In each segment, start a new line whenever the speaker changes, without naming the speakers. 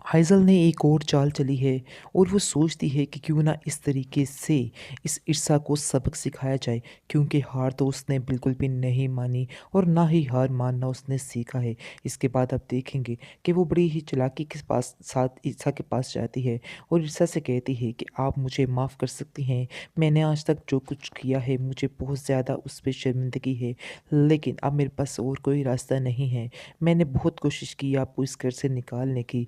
हाइज़ल ने एक और चाल चली है और वो सोचती है कि क्यों ना इस तरीके से इस ईर्षा को सबक सिखाया जाए, क्योंकि हार तो उसने बिल्कुल भी नहीं मानी और ना ही हार मानना उसने सीखा है। इसके बाद आप देखेंगे कि वो बड़ी ही चालाकी के पास साथ ईर्षा के पास जाती है और ईर्षा से कहती है कि आप मुझे माफ़ कर सकती हैं, मैंने आज तक जो कुछ किया है मुझे बहुत ज़्यादा उस पर शर्मिंदगी है, लेकिन अब मेरे पास और कोई रास्ता नहीं है। मैंने बहुत कोशिश की आपको इस घर से निकालने की,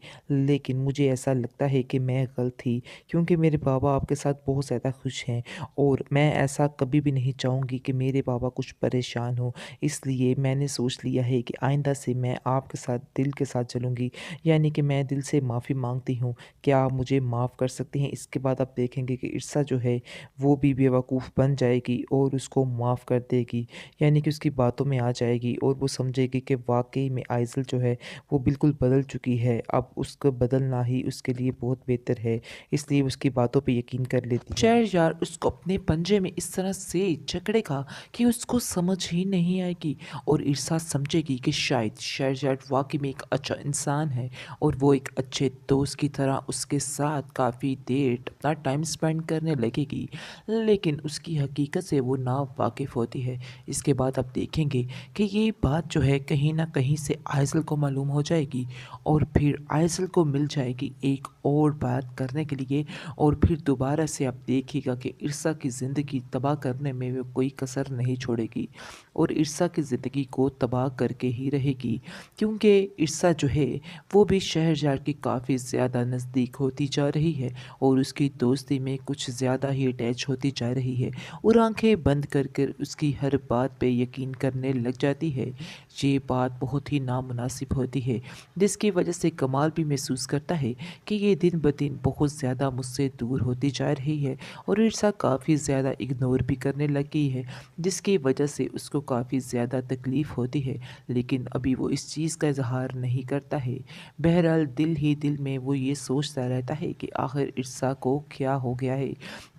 लेकिन मुझे ऐसा लगता है कि मैं गलत थी, क्योंकि मेरे बाबा आपके साथ बहुत ज़्यादा खुश हैं और मैं ऐसा कभी भी नहीं चाहूँगी कि मेरे बाबा कुछ परेशान हो। इसलिए मैंने सोच लिया है कि आइंदा से मैं आपके साथ दिल के साथ चलूँगी, यानी कि मैं दिल से माफ़ी माँगती हूँ। क्या आप मुझे माफ़ कर सकती हैं? इसके बाद आप देखेंगे कि ईर्षा जो है वो भी बेवकूफ़ बन जाएगी और उसको माफ़ कर देगी, यानी कि उसकी बातों में आ जाएगी और वो समझेगी कि वाक़ई में आइज़ल जो है वो बिल्कुल बदल चुकी है। अब उसको बदलना ही उसके लिए बहुत बेहतर है, इसलिए उसकी बातों पे यकीन कर लेती है। शहरयार उसको अपने पंजे में इस तरह से जकड़ेगा कि उसको समझ ही नहीं आएगी और ईर्षा समझेगी कि शायद शहरयार वाक़ई में एक अच्छा इंसान है और वो एक अच्छे दोस्त की तरह उसके साथ काफ़ी देर अपना टाइम स्पेंड करने लगेगी। लेकिन उसकी हकीकत से वो ना वाकिफ़ होती है। इसके बाद आप देखेंगे कि ये बात जो है कहीं न कहीं से आइज़ल को मालूम हो जाएगी और फिर आइज़ल को मिल जाएगी एक और बात करने के लिए और फिर दोबारा से आप देखिएगा कि ईर्षा की ज़िंदगी तबाह करने में वो कोई कसर नहीं छोड़ेगी और ईर्षा की ज़िंदगी को तबाह करके ही रहेगी, क्योंकि ईर्षा जो है वो भी शहरयार की काफ़ी ज़्यादा नज़दीक होती जा रही है और उसकी दोस्ती में कुछ ज़्यादा ही अटैच होती जा रही है और आंखें बंद कर कर उसकी हर बात पे यकीन करने लग जाती है। ये बात बहुत ही नामुनासिब होती है, जिसकी वजह से कमाल भी महसूस करता है कि ये दिन ब दिन बहुत ज़्यादा मुझसे दूर होती जा रही है और ईर्षा काफ़ी ज़्यादा इग्नोर भी करने लग गई है, जिसकी वजह से उसको काफ़ी ज़्यादा तकलीफ़ होती है, लेकिन अभी वो इस चीज़ का इजहार नहीं करता है। बहरहाल दिल ही दिल में वो ये सोचता रहता है कि आखिर ईर्षा को क्या हो गया है,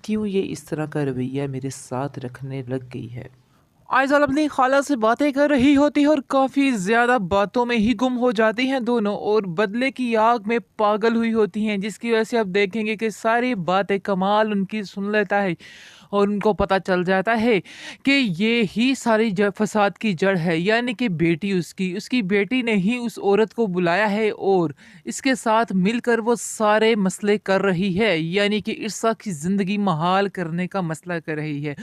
क्यों ये इस तरह का रवैया मेरे साथ रखने लग गई है।
आइज़ल अपनी खाला से बातें कर रही होती है और काफ़ी ज़्यादा बातों में ही गुम हो जाती हैं दोनों और बदले की आग में पागल हुई होती हैं, जिसकी वजह से आप देखेंगे कि सारी बातें कमाल उनकी सुन लेता है और उनको पता चल जाता है कि ये ही सारी फसाद की जड़ है, यानी कि बेटी उसकी बेटी ने ही उस औरत को बुलाया है और इसके साथ मिलकर वो सारे मसले कर रही है, यानी कि ईर्षा की ज़िंदगी महाल करने का मसला कर रही है।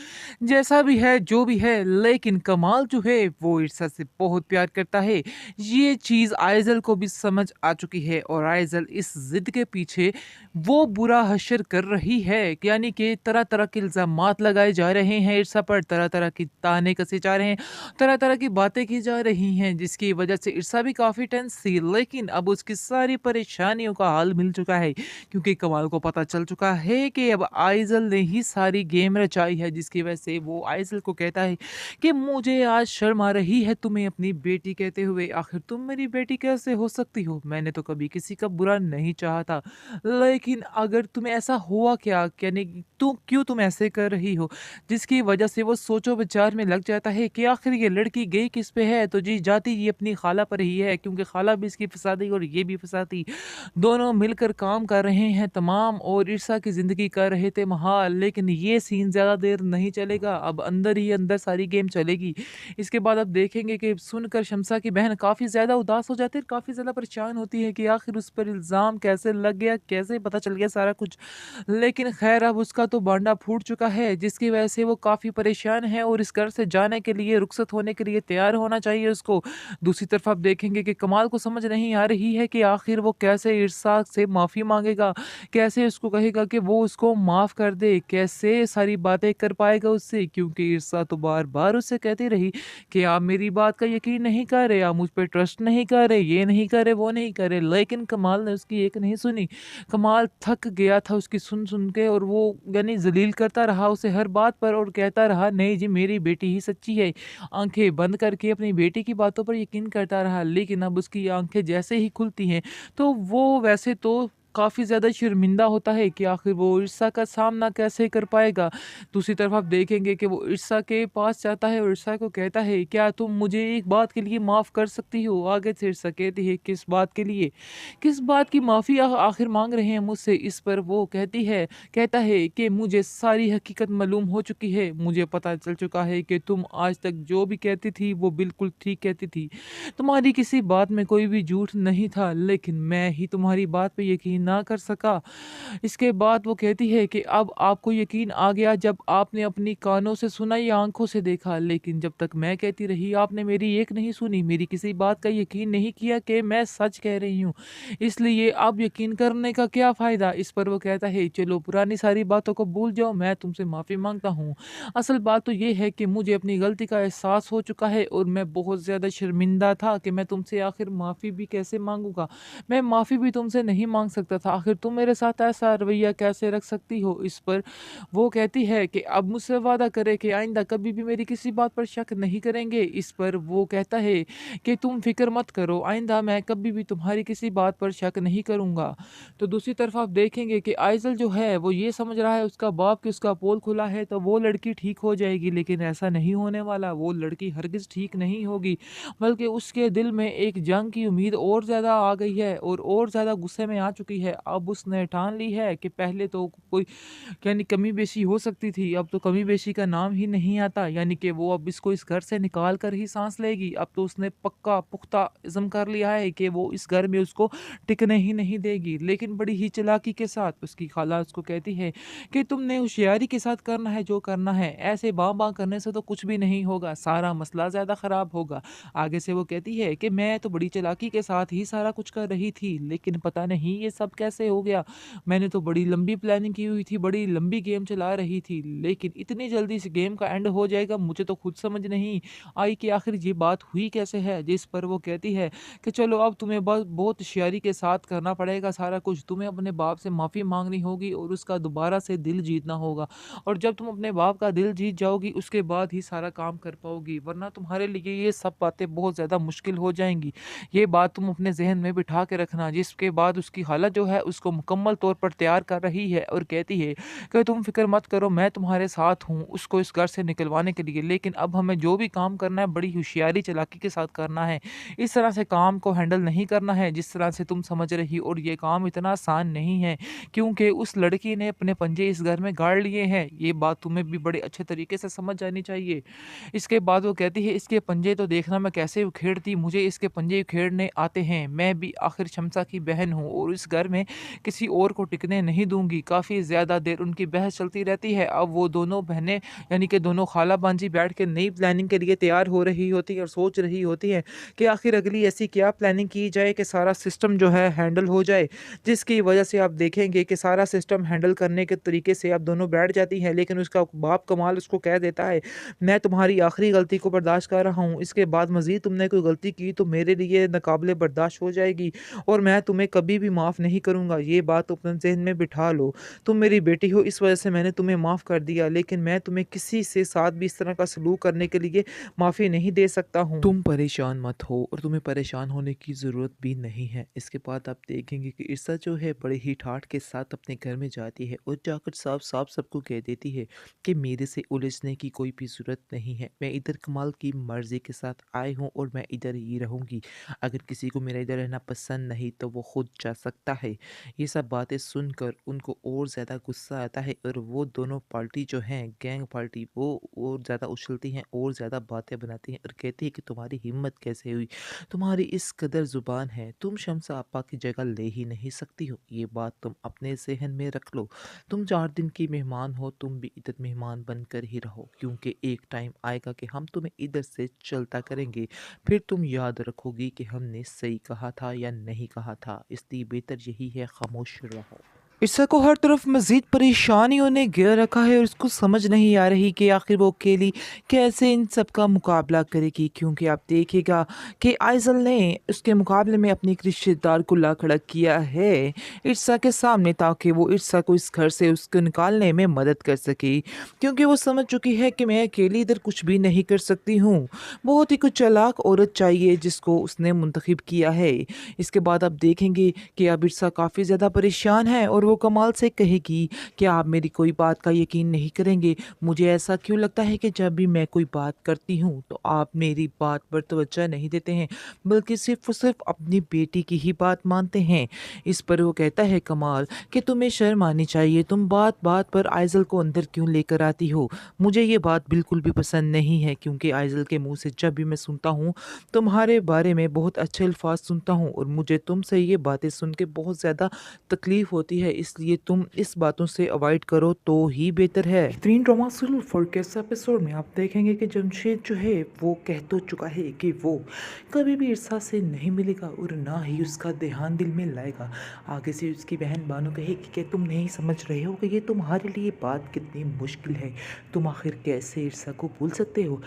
जैसा भी है, जो भी है, लेकिन कमाल जो है वो ईर्षा से बहुत प्यार करता है। ये चीज़ आइज़ल को भी समझ आ चुकी है और आइज़ल इस ज़िद के पीछे वो बुरा हश्र कर रही है, यानी कि तरह-तरह के इल्ज़ामात लगाए जा रहे हैं ईर्षा पर, तरह-तरह की ताने कसे जा रहे हैं, तरह-तरह की बातें की जा रही हैं, जिसकी वजह से ईर्षा भी काफ़ी टेंस थी। लेकिन अब उसकी सारी परेशानियों का हल मिल चुका है, क्योंकि कमाल को पता चल चुका है कि अब आइज़ल ने ही सारी गेम रचाई है, जिसकी वजह से वो आइज़ल को कहता है कि मुझे आज शर्म आ रही है तुम्हें अपनी बेटी कहते हुए, आखिर तुम मेरी बेटी कैसे हो सकती हो? मैंने तो कभी किसी का बुरा नहीं चाहा था, लेकिन अगर तुम्हें ऐसा हुआ क्या? यानी कि क्यों तुम ऐसे कर रही हो? जिसकी वजह से वो सोचो-विचार में लग जाता है कि आखिर ये लड़की गई किस पे है? तो जी जाती ये अपनी खाला पर ही है, क्योंकि खाला भी इसकी फसादी और ये भी फसादी। दोनों मिलकर काम कर रहे हैं तमाम और ईर्षा की ज़िंदगी कर रहे थे महाल, लेकिन ये सीन ज़्यादा देर नहीं चलेगा, अब अंदर ही अंदर सारी गेम चलेगी। इसके बाद आप देखेंगे कि सुनकर शम्सा की बहन काफ़ी ज़्यादा उदास हो जाती है, काफ़ी ज़्यादा परेशान होती है कि आखिर उस पर इल्ज़ाम कैसे लग गया, कैसे पता चल गया सारा कुछ। लेकिन ख़ैर अब उसका तो भांडा फूट चुका है, जिसकी वजह से वो काफ़ी परेशान है और इस घर से जाने के लिए, रुखसत होने के लिए तैयार होना चाहिए उसको। दूसरी तरफ आप देखेंगे कि कमाल को समझ नहीं आ रही है कि आखिर वो कैसे इरसाक से माफ़ी माँगेगा, कैसे उसको कहेगा कि वो उसको माफ़ कर दे, कैसे सारी बातें कर पाएगा उससे, क्योंकि इरसा तो बार-बार उससे कहती रही कि आप मेरी बात का यकीन नहीं कर रहे, आप मुझ पे ट्रस्ट नहीं कर रहे, ये नहीं कर रहे, वो नहीं कर रहे, लेकिन कमाल ने उसकी एक नहीं सुनी। कमाल थक गया था उसकी सुन-सुन के और वो यानी ज़लील करता रहा उसे हर बात पर और कहता रहा, नहीं जी मेरी बेटी ही सच्ची है। आँखें बंद करके अपनी बेटी की बातों पर यकीन करता रहा, लेकिन अब उसकी आँखें जैसे ही खुलती हैं, तो वो वैसे तो काफ़ी ज़्यादा शर्मिंदा होता है कि आखिर वो ईर्ष्या का सामना कैसे कर पाएगा। दूसरी तरफ आप देखेंगे कि वो ईर्ष्या के पास जाता है और ईर्ष्या को कहता है, क्या तुम मुझे एक बात के लिए माफ़ कर सकती हो? आगे से ईर्ष्या कहती है, किस बात के लिए? किस बात की माफ़ी आखिर माँग रहे हैं मुझसे? इस पर वो कहता है कि मुझे सारी हकीकत मालूम हो चुकी है। मुझे पता चल चुका है कि तुम आज तक जो भी कहती थी वो बिल्कुल ठीक कहती थी। तुम्हारी किसी बात में कोई भी झूठ नहीं था, लेकिन मैं ही तुम्हारी बात पे यकीन ना कर सका। इसके बाद वो कहती है कि अब आपको यकीन आ गया जब आपने अपनी कानों से सुना या आँखों से देखा, लेकिन जब तक मैं कहती रही आपने मेरी एक नहीं सुनी, मेरी किसी बात का यकीन नहीं किया कि मैं सच कह रही हूँ। इसलिए अब यकीन करने का क्या फ़ायदा? इस पर वो कहता है, चलो पुरानी सारी बातों को भूल जाओ, मैं तुमसे माफ़ी माँगता हूँ। असल बात तो ये है कि मुझे अपनी गलती का एहसास हो चुका है और मैं बहुत ज़्यादा शर्मिंदा था कि मैं तुमसे आखिर माफ़ी भी कैसे माँगूँगा? मैं माफ़ी भी तुमसे नहीं माँग सकता था, आखिर तुम मेरे साथ ऐसा रवैया कैसे रख सकती हो? इस पर वो कहती है कि अब मुझसे वादा करें कि आइंदा कभी भी मेरी किसी बात पर शक नहीं करेंगे। इस पर वो कहता है कि तुम फ़िक्र मत करो, आइंदा मैं कभी भी तुम्हारी किसी बात पर शक नहीं करूँगा। तो दूसरी तरफ आप देखेंगे कि आइज़ल जो है वो ये समझ रहा है उसका बाप कि उसका पोल खुला है तो वो लड़की ठीक हो जाएगी, लेकिन ऐसा नहीं होने वाला। वो लड़की हरगिज़ ठीक नहीं होगी, बल्कि उसके दिल में एक जंग की उम्मीद और ज़्यादा आ गई है और ज़्यादा गुस्से में आ चुकी है। अब उसने ठान ली है कि पहले तो कोई यानी कमी-बेशी हो सकती थी, अब तो कमी-बेशी का नाम ही नहीं आता, यानी कि वो अब इसको इस घर से निकाल कर ही साँस लेगी। अब तो उसने पक्का पुख्ता इज़्म कर लिया है कि वो इस घर में उसको टिकने ही नहीं देगी। लेकिन बड़ी ही चालाकी के साथ उसकी खाला उसको कहती है कि तुमने होशियारी के साथ करना है जो करना है, ऐसे बाँ-बाँ करने से तो कुछ भी नहीं होगा, सारा मसला ज़्यादा ख़राब होगा। आगे से वो कहती है कि मैं तो बड़ी चालाकी के साथ ही सारा कुछ कर रही थी, लेकिन पता नहीं ये सब कैसे हो गया। मैंने तो बड़ी लंबी प्लानिंग की हुई थी, बड़ी लंबी गेम चला रही थी, लेकिन इतनी जल्दी इस गेम का एंड हो जाएगा मुझे तो खुद समझ नहीं आई कि आखिर ये बात हुई कैसे है। जिस पर वो कहती है कि चलो अब तुम्हें बस बहुत होशियारी के साथ करना पड़ेगा सारा कुछ, तुम्हें अपने बाप से माफ़ी मांगनी होगी और उसका दोबारा से दिल जीतना होगा, और जब तुम अपने बाप का दिल जीत जाओगी उसके बाद ही सारा काम कर पाओगी, वरना तुम्हारे लिए ये सब बातें बहुत ज़्यादा मुश्किल हो जाएंगी। ये बात तुम अपने जहन में बिठा के रखना। जिसके बाद उसकी हालत जो है उसको मुकम्मल तौर पर तैयार कर रही है और कहती है कि तुम फिक्र मत करो, मैं तुम्हारे साथ हूँ उसको इस घर से निकलवाने के लिए, लेकिन अब हमें जो भी काम करना है बड़ी होशियारी चालाकी के साथ करना है। इस तरह से काम को हैंडल नहीं करना है जिस तरह से तुम समझ रही, और ये काम इतना आसान नहीं है क्योंकि उस लड़की ने अपने पंजे इस घर में गाड़ लिए हैं। ये बात तुम्हें भी बड़े अच्छे तरीके से समझ जानी चाहिए। इसके बाद वो कहती है, इसके पंजे तो देखना मैं कैसे उखेड़ती, मुझे इसके पंजे उखेड़ने आते हैं। मैं भी आखिर शम्सा की बहन हूँ और इस घर में किसी और को टिकने नहीं दूंगी। काफ़ी ज़्यादा देर उनकी बहस चलती रहती है। अब वो दोनों बहनें यानी कि दोनों खाला बांजी बैठ के नई प्लानिंग के लिए तैयार हो रही होती है और सोच रही होती है कि आखिर अगली ऐसी क्या प्लानिंग की जाए कि सारा सिस्टम जो है हैंडल हो जाए, जिसकी वजह से आप देखेंगे कि सारा सिस्टम हैंडल करने के तरीके से आप दोनों बैठ जाती हैं, लेकिन उसका बाप कमाल उसको कह देता है, मैं तुम्हारी आखिरी गलती को बर्दाश्त कर रहा हूँ, इसके बाद मज़ीद तुमने कोई गलती की तो मेरे लिए नाकाबिले बर्दाश्त हो जाएगी और मैं तुम्हें कभी भी माफ़ नहीं करूँगा। ये बात अपने ज़हन में बिठा लो। तुम मेरी बेटी हो, इस वजह से मैंने तुम्हें माफ़ कर दिया, लेकिन मैं तुम्हें किसी से साथ भी इस तरह का सलूक करने के लिए माफ़ी नहीं दे सकता हूँ। तुम परेशान मत हो और तुम्हें परेशान होने की ज़रूरत भी नहीं है। इसके बाद आप देखेंगे कि ईर्षा जो है बड़े ही ठाठ के साथ अपने घर में जाती है और जाकर साफ-साफ सबको कह देती है कि मेरे से उलझने की कोई भी ज़रूरत नहीं है। मैं इधर कमाल की मर्ज़ी के साथ आई हूँ और मैं इधर ही रहूँगी। अगर किसी को मेरा इधर रहना पसंद नहीं तो वो खुद जा सकता है। ये सब बातें सुनकर उनको और ज़्यादा गुस्सा आता है और वो दोनों पार्टी जो हैं गैंग पार्टी वो और ज़्यादा उछलती हैं और ज़्यादा बातें बनाती हैं और कहती है कि तुम्हारी हिम्मत कैसे हुई? तुम्हारी इस कदर ज़ुबान है, तुम शम्सा आपा की जगह ले ही नहीं सकती हो। ये बात तुम अपने ज़हन में रख लो। तुम 4 दिन की मेहमान हो, तुम भी इधर मेहमान बनकर ही रहो क्योंकि एक टाइम आएगा कि हम तुम्हें इधर से चलता करेंगे। फिर तुम याद रखोगी कि हमने सही कहा था या नहीं कहा था। इसलिए बेहतर यही है खामोश रहो।
ईर्षा को हर तरफ मज़ीद परेशानियों ने घेर रखा है और उसको समझ नहीं आ रही कि आखिर वो अकेली कैसे इन सब का मुकाबला करेगी, क्योंकि आप देखिएगा कि आइज़ल ने उसके मुकाबले में अपने एक रिश्तेदार को ला खड़ा किया है ईर्षा के सामने, ताकि वो ईर्षा को इस घर से उसको निकालने में मदद कर सके, क्योंकि वो समझ चुकी है कि मैं अकेली इधर कुछ भी नहीं कर सकती हूँ। बहुत ही कुछ चालाक औरत चाहिए जिसको उसने मुंतखब किया है। इसके बाद आप देखेंगे कि अब ईर्षा काफ़ी ज़्यादा परेशान है और वो कमाल से कहेगी कि आप मेरी कोई बात का यकीन नहीं करेंगे। मुझे ऐसा क्यों लगता है कि जब भी मैं कोई बात करती हूँ तो आप मेरी बात पर तवज्जो नहीं देते हैं, बल्कि सिर्फ़ और सिर्फ़ अपनी बेटी की ही बात मानते हैं। इस पर वो कहता है कमाल कि तुम्हें शर्म आनी चाहिए, तुम बात-बात पर आइज़ल को अंदर क्यों लेकर आती हो? मुझे ये बात बिल्कुल भी पसंद नहीं है, क्योंकि आइज़ल के मुँह से जब भी मैं सुनता हूँ तुम्हारे बारे में बहुत अच्छे अल्फाज सुनता हूँ और मुझे तुमसे ये बातें सुन के बहुत ज़्यादा तकलीफ़ होती है, इसलिए तुम इस बातों से अवॉइड करो तो ही बेहतर है। बेहतरीन ड्रामा सीरियल फोरकेस्ट एपिसोड में आप देखेंगे कि जमशेद जो है वो कह तो चुका है कि वो कभी भी ईर्षा से नहीं मिलेगा और ना ही उसका ध्यान दिल में लाएगा। आगे से उसकी बहन बानो कहेगी कि तुम नहीं समझ रहे हो कि ये तुम्हारे लिए बात कितनी मुश्किल है, तुम आखिर कैसे ईर्षा को भूल सकते हो।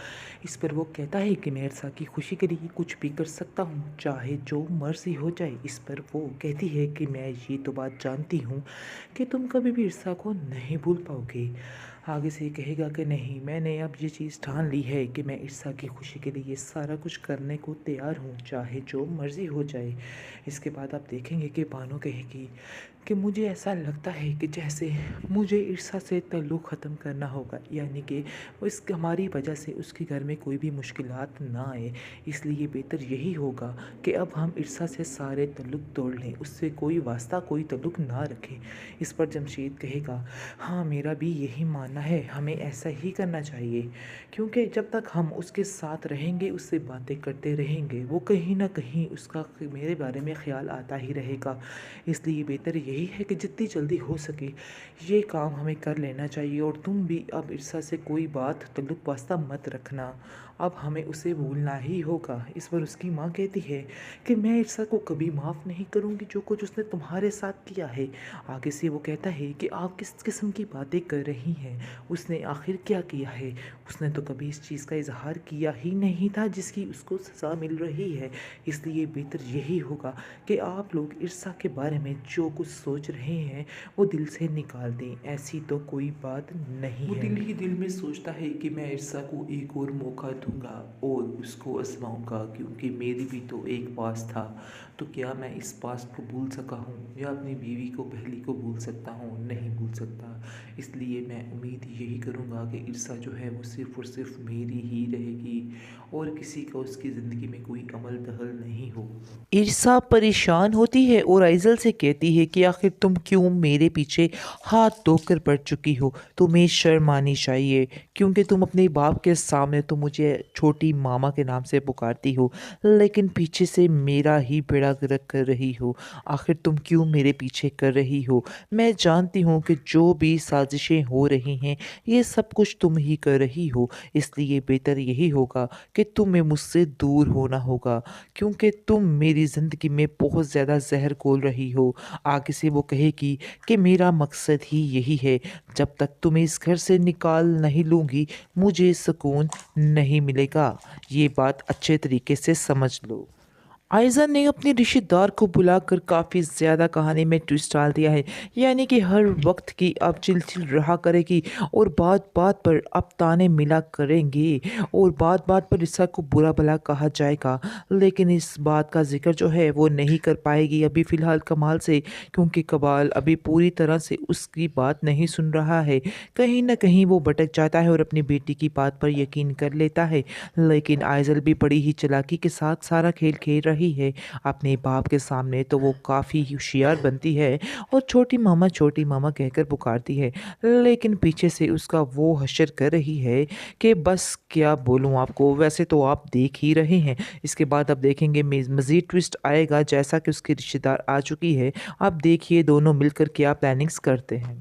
इस पर वो कहता है कि मैं ईर्षा की खुशी के लिए कुछ भी कर सकता हूँ, चाहे जो मर्जी हो जाए। इस पर वो कहती है कि मैं ये तो बात जानती हूँ कि तुम कभी भी ईर्षा को नहीं भूल पाओगे। आगे से कहेगा कि नहीं, मैंने अब ये चीज़ ठान ली है कि मैं ईर्षा की खुशी के लिए ये सारा कुछ करने को तैयार हूँ, चाहे जो मर्जी हो जाए। इसके बाद आप देखेंगे कि बानो कहेगी कि मुझे ऐसा लगता है कि जैसे मुझे ईर्षा से ताल्लुक़ ख़त्म करना होगा, यानी कि इस हमारी वजह से उसके घर में कोई भी मुश्किलात ना आए, इसलिए बेहतर यही होगा कि अब हम ईर्षा से सारे ताल्लुक़ तोड़ लें, उससे कोई वास्ता कोई ताल्लुक़ ना रखें। इस पर जमशेद कहेगा हाँ, मेरा भी यही मानना है, हमें ऐसा ही करना चाहिए, क्योंकि जब तक हम उसके साथ रहेंगे, उससे बातें करते रहेंगे, वो कहीं ना कहीं उसका मेरे बारे में ख्याल आता ही रहेगा। इसलिए बेहतर यही है कि जितनी जल्दी हो सके ये काम हमें कर लेना चाहिए। और तुम भी अब ईर्षा से कोई बात ताल्लुक़ वास्ता मत रखना, अब हमें उसे भूलना ही होगा। इस पर उसकी माँ कहती है कि मैं ईर्षा को कभी माफ़ नहीं करूँगी जो कुछ उसने तुम्हारे साथ किया है। आगे से वो कहता है कि आप किस किस्म की बातें कर रही हैं, उसने आखिर क्या किया है? उसने तो कभी इस चीज़ का इजहार किया ही नहीं था जिसकी उसको सज़ा मिल रही है। इसलिए बेहतर यही होगा कि आप लोग ईर्षा के बारे में जो कुछ सोच रहे हैं वो दिल से निकाल दें, ऐसी तो कोई बात नहीं है। वो दिल ही दिल में सोचता है कि मैं ईर्षा को एक और मौका दूंगा और उसको आजमाऊंगा, क्योंकि मेरी भी तो एक पास था, तो क्या मैं इस पास को भूल सका हूँ या अपनी बीवी को पहली को भूल सकता हूँ? नहीं भूल सकता। इसलिए मैं उम्मीद यही करूँगा कि ईर्षा जो है वो सिर्फ़ और सिर्फ मेरी ही रहेगी और किसी का उसकी ज़िंदगी में कोई अमल दखल नहीं हो। ईर्षा परेशान होती है और आइज़ल से कहती है कि आखिर तुम क्यों मेरे पीछे हाथ धोकर पड़ चुकी हो, तुम्हें शर्म आनी चाहिए, क्योंकि तुम अपने बाप के सामने तो मुझे छोटी मामा के नाम से पुकारती हो, लेकिन पीछे से मेरा ही बेड़ा गर्क कर रही हो। आखिर तुम क्यों मेरे पीछे कर रही हो? मैं जानती हूँ कि जो भी साजिशें हो रही हैं ये सब कुछ तुम ही कर रही हो, इसलिए बेहतर यही होगा कि तुम्हें मुझसे दूर होना होगा, क्योंकि तुम मेरी ज़िंदगी में बहुत ज़्यादा ज़हर घोल रही हो। आगे से वो कहेगी कि मेरा मकसद ही यही है, जब तक तुम्हें इस घर से निकाल नहीं लूँगी मुझे सुकून नहीं मिलेगा। ये बात अच्छे तरीके से समझ लो। आयज़ा ने अपने रिश्तेदार को बुलाकर काफ़ी ज़्यादा कहानी में ट्विस्ट डाल दिया है, यानी कि हर वक्त की अब चिल-चिल रहा करेगी और बात-बात पर अब ताने मिला करेंगे और बात-बात पर ईर्षा को बुरा-भला कहा जाएगा। लेकिन इस बात का ज़िक्र जो है वो नहीं कर पाएगी अभी फ़िलहाल कमाल से, क्योंकि कमाल अभी पूरी तरह से उसकी बात नहीं सुन रहा है। कहीं न कहीं वो भटक जाता है और अपनी बेटी की बात पर यकीन कर लेता है। लेकिन आइज़ल भी बड़ी ही चालाकी के साथ सारा खेल खेल रही है। अपने बाप के सामने तो वो काफ़ी होशियार बनती है और छोटी मामा कहकर पुकारती है, लेकिन पीछे से उसका वो हशर कर रही है कि बस क्या बोलूँ आपको, वैसे तो आप देख ही रहे हैं। इसके बाद अब देखेंगे मज़ीद ट्विस्ट आएगा, जैसा कि उसकी रिश्तेदार आ चुकी है। अब देखिए दोनों मिलकर क्या प्लानिंग्स करते हैं।